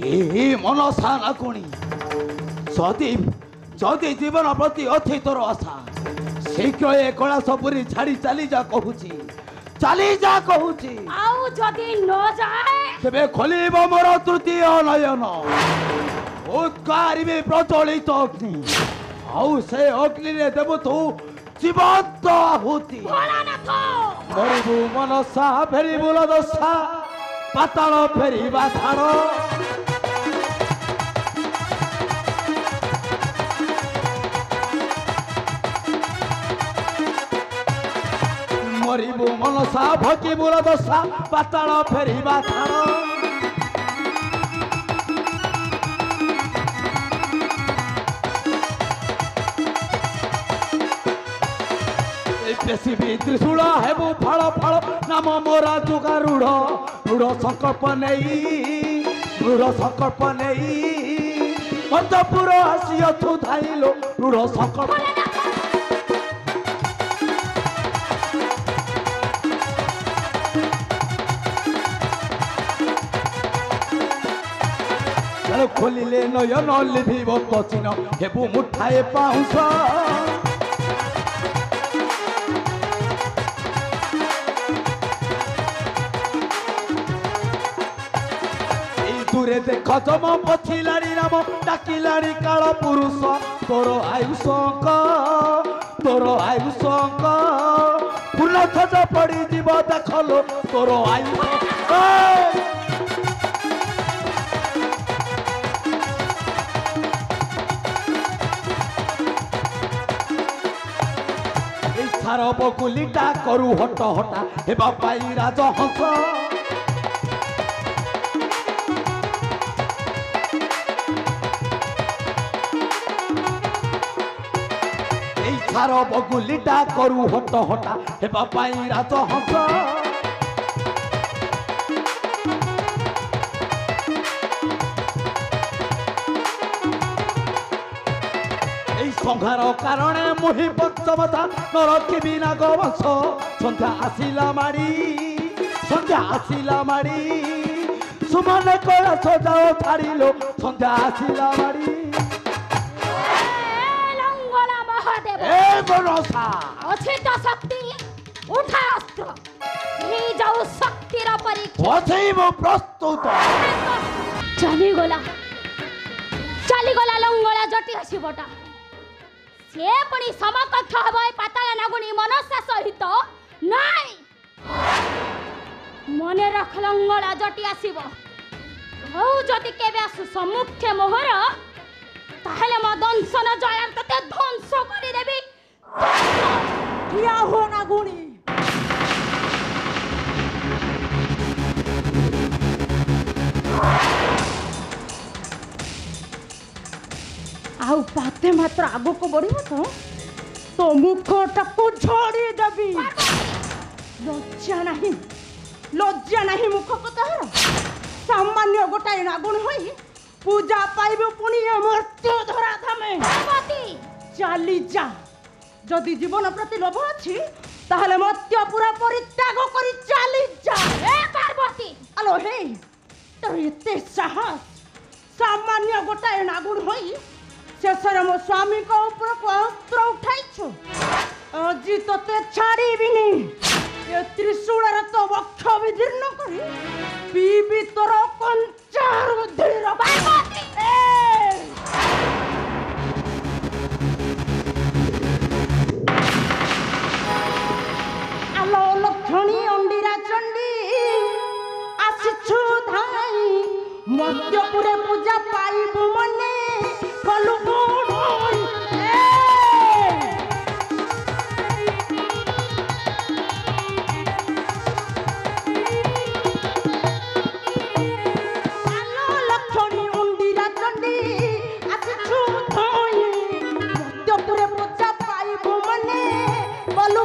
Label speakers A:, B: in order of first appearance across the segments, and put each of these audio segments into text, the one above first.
A: ए मनसा नाकुणी जदि जदि जीवन प्रति अच्छी तोर आशा शीघ्र ए कैलासपुरी छाड़ी चली जा कहूची चली जा कहूची
B: आउ जदि न जाए
A: तेबे खोलिब मोर तृतीय नयन उद्गारिबे प्रज्वलित अग्नि आउ से अग्नि रे देबु तू जीवंत आहुति मरिबु मनसा फेरिबु दशा पाताल फेरिबा छाड़ मरिबु मनसा भकिबु दशा पाताल फेरिबा छाड़ पृथ्वी त्रिशूल हेबु फल फल नाम मोरा जुगा रूढ़ रूढ़ संकल्प नहीं मध्यपुर आसियथु धाइलो रूढ़ संकल्प खोलिले नयन लिभिब कचिन हेबु मुठाए पाउछ दूरे देख जम पछिलाड़ी नाम डाकिलाड़ी काल पुरुष तोर आयुष फूल थज पड़ी जीव देखलो तोर आयुष सार बकुलीटा करू हट हटा हेबा पाई राजहंस सार बगुलीटा करू हट हटा हेबा पाई राजहंस संहार कारण मुहि पंचमता नरकी नाग वंश संध्या आसिला माड़ी सुमन कैलास जाओ छाड़िलो संध्या आसिला माड़ी
B: अछित शक्ति उठा अस्त्र ही जाऊ शक्तिर परीक्षा
A: अछैबो प्रस्तुत
B: चली गला लंगला जटी आसीबटा से पुणी समकक्ष हबो पाताल नागुणी मनसा सहित नाई मने रख लंगला जटी आसीबो हौ जति केबे आसु सम्मुखे मोहर ताहले म दंशन जयार तते ध्वंस करि देबी किया हो नागुणी आउ पाते मात्र आगो को बढ़िबो तो मुखटाको झड़ी देबी लज्जा नहीं मुख को तहर सामान्य गोटाए नागुण होई पूजा पाइबो पुणी मृत्यु धरा धामे चली जा जदि जीवन प्रति लोभ अछि ताहले मत्य पूरा परित्याग करी चली जा ए पार्वती आलो हे तो एते साहस सामान्य गोटाए नागुण होई शेषर मो स्वामी को ऊपर को अस्त्र उठाइछु अजी तते छाड़ीबिनी ए त्रिशूलर तो वक्ष विदीर्ण करी पीबी तोर कंचार बुद्धिर पार्वती आलो लक्षणी अंडीरा चंडी आसिछु धाई मध्यपुरे पूजा पाइबु मने कलु गोडोई आलो लक्षणी अंडीरा चंडी आसिछु धाई मध्यपुरे पूजा पाइबु मने कलु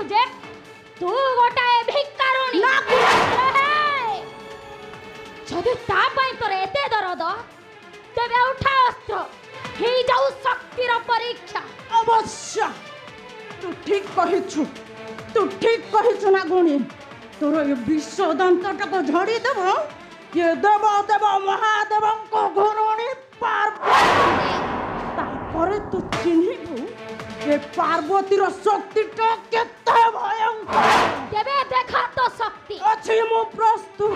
C: କହୁଛୁ ଯେ ତୁ ଗୋଟାଏ ଭିକାରୁଣୀ ଯଦି ତା ପାଇଁ ତୋର ଏତେ ଦରଦ ତେବେ ଉଠା ଅସ୍ତ୍ର ହେଇଯାଉ ଶକ୍ତିର ପରୀକ୍ଷା।
B: ଅବଶ୍ୟ ତୁ ଠିକ କହିଛୁ ନା ଗୁଣି। ତୋର ଏ ବିଷ ଦାନ୍ତଟାକୁ ଝଡ଼ି ଦେବ ये देव देव महादेवଙ୍କ ଘରଣୀ ପାର୍ବତୀ। ତାପରେ ତୁ ଚିହ୍ନିବୁ ଏ ପାର୍ବତୀର ଶକ୍ତିଟା କେତେ ଭୟଙ୍କର।
C: ତେବେ ଦେଖା ତ ଶକ୍ତି।
B: ଅଛି ମୁଁ ପ୍ରସ୍ତୁତ।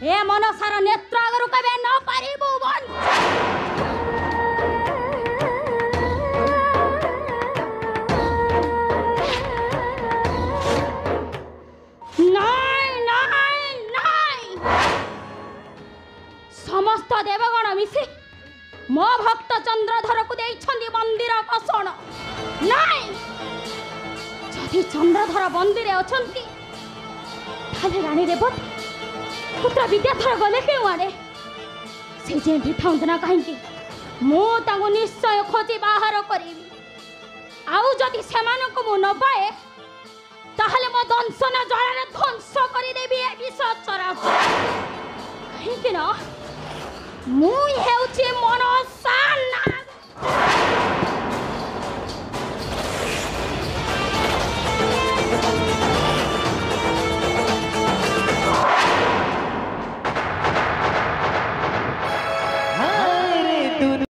C: ए मनसार नेत्र आगरु कबे न पारिबु बन नाई नाई नाई समस्त देवगण मिसी मो भक्त चंद्रधर को देइछंदी मंदिर कसण नाई जदि चंद्रधर मंदिर अछंती ताले रानी रेवती पुत्र विद्याधर गले क्यों आड़े से जेठी थांतना कहीं मु निश्चय खोजी बाहर करी आउ जदि सेमानक मु न पाए ताहले मो दंशन जल ध्वंस कर देबी ए विष चराचर कहीं ना मु हेउची मनसा